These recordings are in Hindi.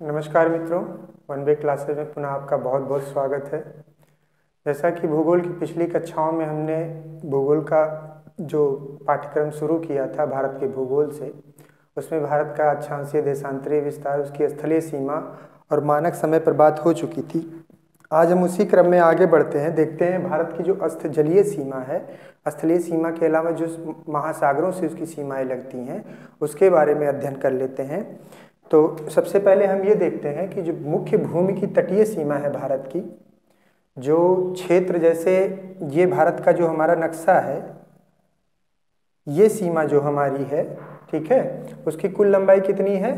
नमस्कार मित्रों, वन वे क्लासेज में पुनः आपका बहुत बहुत स्वागत है। जैसा कि भूगोल की पिछली कक्षाओं में हमने भूगोल का जो पाठ्यक्रम शुरू किया था भारत के भूगोल से, उसमें भारत का अक्षांशीय देशांतरीय विस्तार, उसकी स्थलीय सीमा और मानक समय पर बात हो चुकी थी। आज हम उसी क्रम में आगे बढ़ते हैं। देखते हैं भारत की जो जलीय सीमा है, स्थलीय सीमा के अलावा जो महासागरों से उसकी सीमाएँ लगती हैं, उसके बारे में अध्ययन कर लेते हैं। तो सबसे पहले हम ये देखते हैं कि जो मुख्य भूमि की तटीय सीमा है भारत की, जो क्षेत्र, जैसे ये भारत का जो हमारा नक्शा है, ये सीमा जो हमारी है, ठीक है, उसकी कुल लंबाई कितनी है?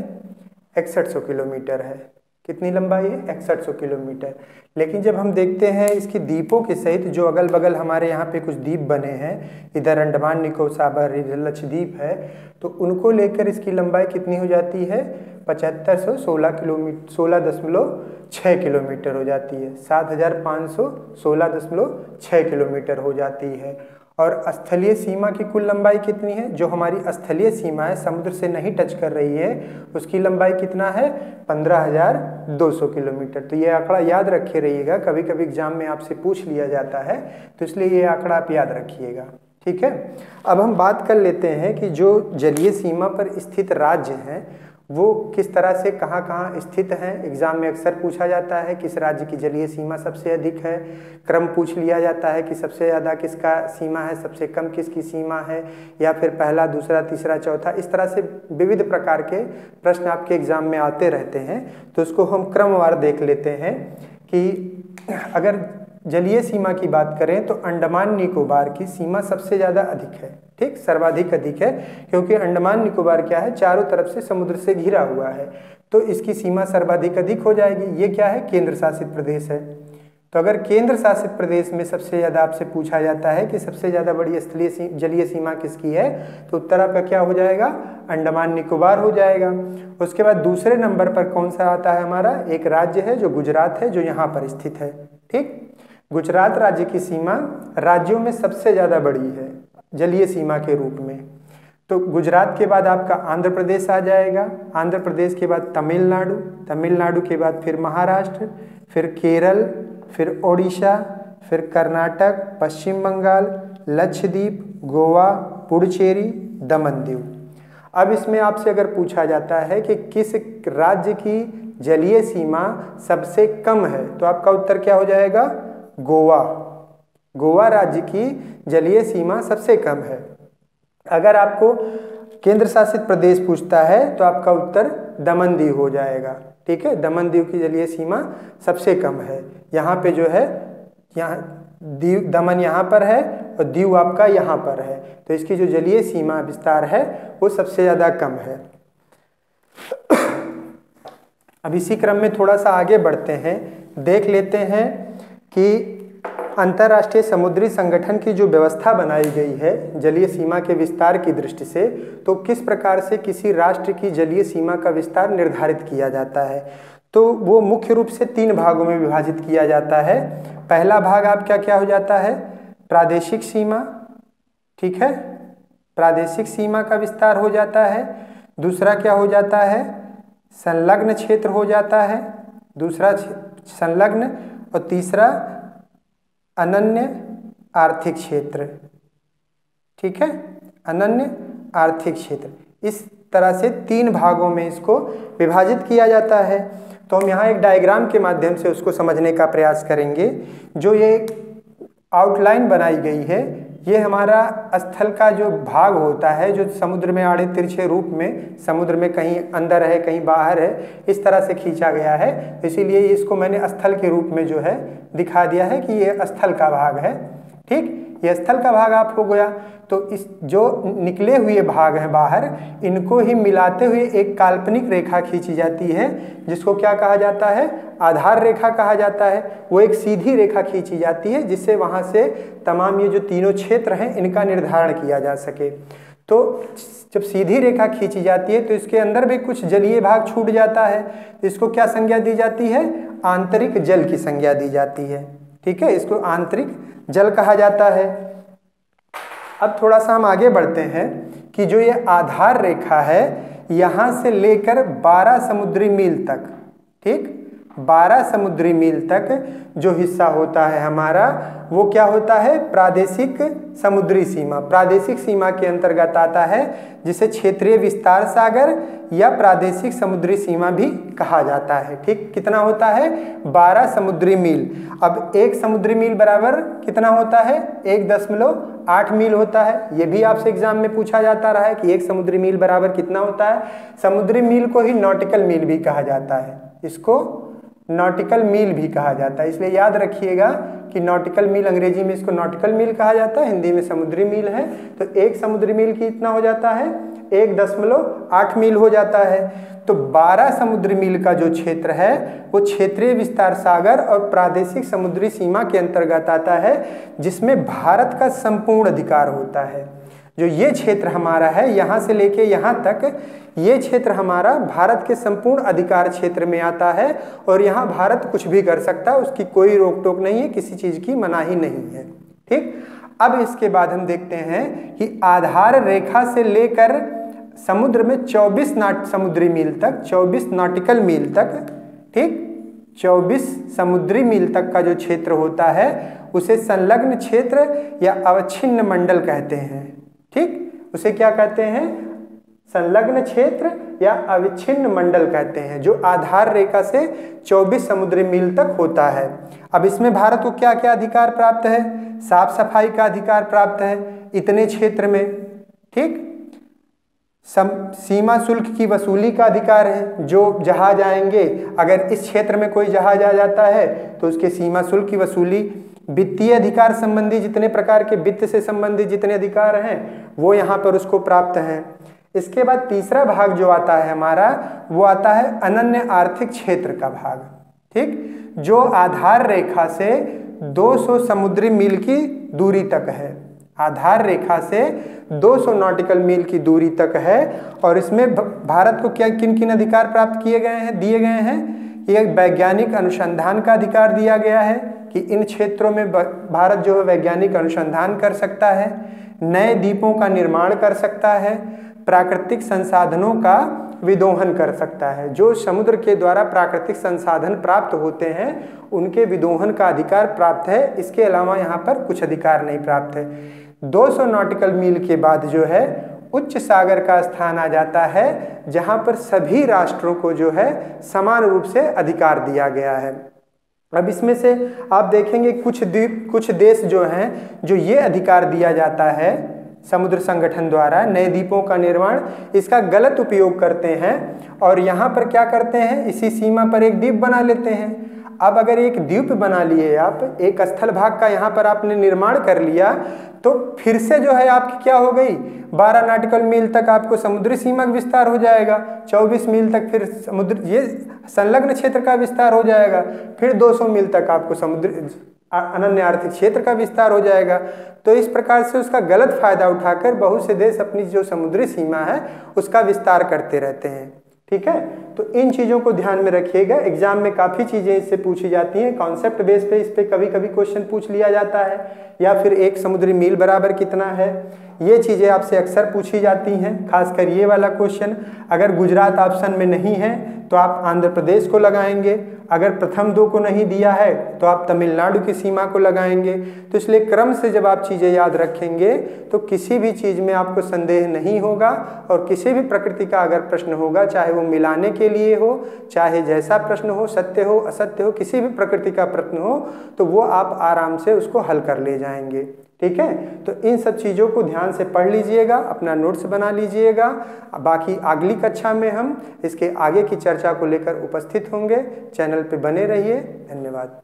6100 किलोमीटर है। कितनी लंबाई है? 6100 किलोमीटर। लेकिन जब हम देखते हैं इसकी द्वीपों के सहित, जो अगल बगल हमारे यहाँ पे कुछ द्वीप बने हैं, इधर अंडमान निकोबार, इधर लक्षद्वीप है, तो उनको लेकर इसकी लंबाई कितनी हो जाती है? 7516 किलोमीटर, 16.6 किलोमीटर हो जाती है। 7516.6 किलोमीटर हो जाती है। और स्थलीय सीमा की कुल लंबाई कितनी है? जो हमारी स्थलीय सीमा है, समुद्र से नहीं टच कर रही है, उसकी लंबाई कितना है? 15200 किलोमीटर। तो ये आंकड़ा याद रखे रहिएगा, कभी कभी एग्जाम में आपसे पूछ लिया जाता है, तो इसलिए ये आंकड़ा आप याद रखिएगा, ठीक है। अब हम बात कर लेते हैं कि जो जलीय सीमा पर स्थित राज्य हैं वो किस तरह से कहाँ स्थित हैं। एग्जाम में अक्सर पूछा जाता है किस राज्य की जलीय सीमा सबसे अधिक है, क्रम पूछ लिया जाता है कि सबसे ज़्यादा किसका सीमा है, सबसे कम किसकी सीमा है, या फिर पहला, दूसरा, तीसरा, चौथा, इस तरह से विविध प्रकार के प्रश्न आपके एग्जाम में आते रहते हैं। तो उसको हम क्रमवार देख लेते हैं कि अगर जलीय सीमा की बात करें तो अंडमान निकोबार की सीमा सबसे ज़्यादा अधिक है, ठीक, सर्वाधिक अधिक है, क्योंकि अंडमान निकोबार क्या है? चारों तरफ से समुद्र से घिरा हुआ है, तो इसकी सीमा सर्वाधिक अधिक हो जाएगी। ये क्या है? केंद्र शासित प्रदेश है। तो अगर केंद्र शासित प्रदेश में सबसे ज़्यादा आपसे पूछा जाता है कि सबसे ज़्यादा बड़ी स्थलीय जलीय सीमा किसकी है, तो उत्तर आपका क्या हो जाएगा? अंडमान निकोबार हो जाएगा। उसके बाद दूसरे नंबर पर कौन सा आता है हमारा? एक राज्य है जो गुजरात है, जो यहाँ पर स्थित है, ठीक। गुजरात राज्य की सीमा राज्यों में सबसे ज़्यादा बड़ी है जलीय सीमा के रूप में। तो गुजरात के बाद आपका आंध्र प्रदेश आ जाएगा, आंध्र प्रदेश के बाद तमिलनाडु, तमिलनाडु के बाद फिर महाराष्ट्र, फिर केरल, फिर ओडिशा, फिर कर्नाटक, पश्चिम बंगाल, लक्षद्वीप, गोवा, पुडुचेरी, दमन दीव। अब इसमें आपसे अगर पूछा जाता है कि किस राज्य की जलीय सीमा सबसे कम है, तो आपका उत्तर क्या हो जाएगा? गोवा। गोवा राज्य की जलीय सीमा सबसे कम है। अगर आपको केंद्र शासित प्रदेश पूछता है तो आपका उत्तर दमन दीव हो जाएगा, ठीक है। दमन दीव की जलीय सीमा सबसे कम है। यहाँ पे जो है, यहाँ दीव, दमन यहाँ पर है और दीव आपका यहाँ पर है, तो इसकी जो जलीय सीमा विस्तार है वो सबसे ज़्यादा कम है। अब इसी क्रम में थोड़ा सा आगे बढ़ते हैं, देख लेते हैं कि अंतर्राष्ट्रीय समुद्री संगठन की जो व्यवस्था बनाई गई है जलीय सीमा के विस्तार की दृष्टि से, तो किस प्रकार से किसी राष्ट्र की जलीय सीमा का विस्तार निर्धारित किया जाता है। तो वो मुख्य रूप से 3 भागों में विभाजित किया जाता है। पहला भाग आपका क्या हो जाता है? प्रादेशिक सीमा, ठीक है, प्रादेशिक सीमा का विस्तार हो जाता है। दूसरा क्या हो जाता है? संलग्न क्षेत्र हो जाता है, दूसरा संलग्न, और तीसरा अनन्य आर्थिक क्षेत्र, ठीक है, अनन्य आर्थिक क्षेत्र। इस तरह से 3 भागों में इसको विभाजित किया जाता है। तो हम यहाँ एक डायग्राम के माध्यम से उसको समझने का प्रयास करेंगे। जो ये आउटलाइन बनाई गई है, ये हमारा स्थल का जो भाग होता है, जो समुद्र में आड़े तिरछे रूप में, समुद्र में कहीं अंदर है कहीं बाहर है, इस तरह से खींचा गया है। इसीलिए इसको मैंने स्थल के रूप में जो है दिखा दिया है कि ये स्थल का भाग है, ठीक। ये स्थल का भाग आप हो गया। तो इस जो निकले हुए भाग हैं बाहर, इनको ही मिलाते हुए एक काल्पनिक रेखा खींची जाती है, जिसको क्या कहा जाता है? आधार रेखा कहा जाता है। वो एक सीधी रेखा खींची जाती है जिससे वहाँ से तमाम ये जो तीनों क्षेत्र हैं इनका निर्धारण किया जा सके। तो जब सीधी रेखा खींची जाती है तो इसके अंदर भी कुछ जलीय भाग छूट जाता है, इसको क्या संज्ञा दी जाती है? आंतरिक जल की संज्ञा दी जाती है, ठीक है। इसको आंतरिक जल कहा जाता है। अब थोड़ा सा हम आगे बढ़ते हैं कि जो ये आधार रेखा है यहाँ से लेकर 12 समुद्री मील तक, ठीक, 12 समुद्री मील तक जो हिस्सा होता है हमारा वो क्या होता है, प्रादेशिक समुद्री सीमा। प्रादेशिक सीमा के अंतर्गत आता है जिसे क्षेत्रीय विस्तार सागर या प्रादेशिक समुद्री सीमा भी कहा जाता है। ठीक, कितना होता है, 12 समुद्री मील। अब एक समुद्री मील बराबर कितना होता है, 1.8 मील होता है। ये भी आपसे एग्जाम में पूछा जाता रहा है कि एक समुद्री मील बराबर कितना होता है। समुद्री मील को ही नॉटिकल मील भी कहा जाता है, इसको नॉटिकल मील भी कहा जाता है, इसलिए याद रखिएगा कि नॉटिकल मील, अंग्रेजी में इसको नॉटिकल मील कहा जाता है, हिंदी में समुद्री मील है। तो एक समुद्री मील की इतना हो जाता है, 1.8 मील हो जाता है। तो 12 समुद्री मील का जो क्षेत्र है वो क्षेत्रीय विस्तार सागर और प्रादेशिक समुद्री सीमा के अंतर्गत आता है, जिसमें भारत का संपूर्ण अधिकार होता है। जो ये क्षेत्र हमारा है यहाँ से लेके यहाँ तक, ये क्षेत्र हमारा भारत के संपूर्ण अधिकार क्षेत्र में आता है और यहाँ भारत कुछ भी कर सकता है, उसकी कोई रोक टोक नहीं है, किसी चीज की मनाही नहीं है। ठीक, अब इसके बाद हम देखते हैं कि आधार रेखा से लेकर समुद्र में 24 समुद्री मील तक, 24 नॉटिकल मील तक, ठीक, 24 समुद्री मील तक का जो क्षेत्र होता है उसे संलग्न क्षेत्र या अवच्छिन्न मंडल कहते हैं। ठीक, उसे क्या कहते हैं, संलग्न क्षेत्र या अविच्छिन्न मंडल कहते हैं, जो आधार रेखा से 24 समुद्री मील तक होता है। अब इसमें भारत को क्या क्या अधिकार प्राप्त है, साफ सफाई का अधिकार प्राप्त है इतने क्षेत्र में। ठीक, सीमा शुल्क की वसूली का अधिकार है, जो जहाज आएंगे, अगर इस क्षेत्र में कोई जहाज आ जाता है तो उसके सीमा शुल्क की वसूली। वित्तीय अधिकार संबंधी जितने प्रकार के वित्त से संबंधित जितने अधिकार हैं वो यहाँ पर उसको प्राप्त हैं। इसके बाद तीसरा भाग जो आता है हमारा वो आता है अनन्य आर्थिक क्षेत्र का भाग। ठीक, जो आधार रेखा से 200 समुद्री मील की दूरी तक है, आधार रेखा से 200 नॉटिकल मील की दूरी तक है। और इसमें भारत को क्या किन किन अधिकार प्राप्त किए गए हैं, दिए गए हैं, एक वैज्ञानिक अनुसंधान का अधिकार दिया गया है कि इन क्षेत्रों में भारत जो है वैज्ञानिक अनुसंधान कर सकता है, नए द्वीपों का निर्माण कर सकता है, प्राकृतिक संसाधनों का विदोहन कर सकता है। जो समुद्र के द्वारा प्राकृतिक संसाधन प्राप्त होते हैं उनके विदोहन का अधिकार प्राप्त है। इसके अलावा यहाँ पर कुछ अधिकार नहीं प्राप्त है। 200 नॉटिकल मील के बाद जो है उच्च सागर का स्थान आ जाता है, जहाँ पर सभी राष्ट्रों को जो है समान रूप से अधिकार दिया गया है। अब इसमें से आप देखेंगे कुछ देश जो हैं जो ये अधिकार दिया जाता है समुद्र संगठन द्वारा, नए द्वीपों का निर्माण, इसका गलत उपयोग करते हैं और यहाँ पर क्या करते हैं, इसी सीमा पर एक द्वीप बना लेते हैं। अब अगर एक द्वीप बना लिए आप, एक स्थल भाग का यहाँ पर आपने निर्माण कर लिया, तो फिर से जो है आपकी क्या हो गई, 12 नॉटिकल मील तक आपको समुद्री सीमा का विस्तार हो जाएगा, 24 मील तक फिर समुद्र ये संलग्न क्षेत्र का विस्तार हो जाएगा, फिर 200 मील तक आपको समुद्र अनन्य आर्थिक क्षेत्र का विस्तार हो जाएगा। तो इस प्रकार से उसका गलत फायदा उठाकर बहुत से देश अपनी जो समुद्री सीमा है उसका विस्तार करते रहते हैं। ठीक है, तो इन चीज़ों को ध्यान में रखिएगा। एग्जाम में काफ़ी चीज़ें इससे पूछी जाती हैं, कॉन्सेप्ट बेस पे इस पे कभी कभी क्वेश्चन पूछ लिया जाता है, या फिर एक समुद्री मील बराबर कितना है, ये चीज़ें आपसे अक्सर पूछी जाती हैं। खासकर ये वाला क्वेश्चन अगर गुजरात ऑप्शन में नहीं है तो आप आंध्र प्रदेश को लगाएंगे, अगर प्रथम दो को नहीं दिया है तो आप तमिलनाडु की सीमा को लगाएंगे। तो इसलिए क्रम से जब आप चीज़ें याद रखेंगे तो किसी भी चीज़ में आपको संदेह नहीं होगा, और किसी भी प्रकृति का अगर प्रश्न होगा, चाहे वो मिलाने के लिए हो, चाहे जैसा प्रश्न हो, सत्य हो असत्य हो, किसी भी प्रकृति का प्रश्न हो, तो वो आप आराम से उसको हल कर ले जाएंगे। ठीक है, तो इन सब चीज़ों को ध्यान से पढ़ लीजिएगा, अपना नोट्स बना लीजिएगा। बाकी अगली कक्षा में हम इसके आगे की चर्चा को लेकर उपस्थित होंगे। चैनल पे बने रहिए। धन्यवाद।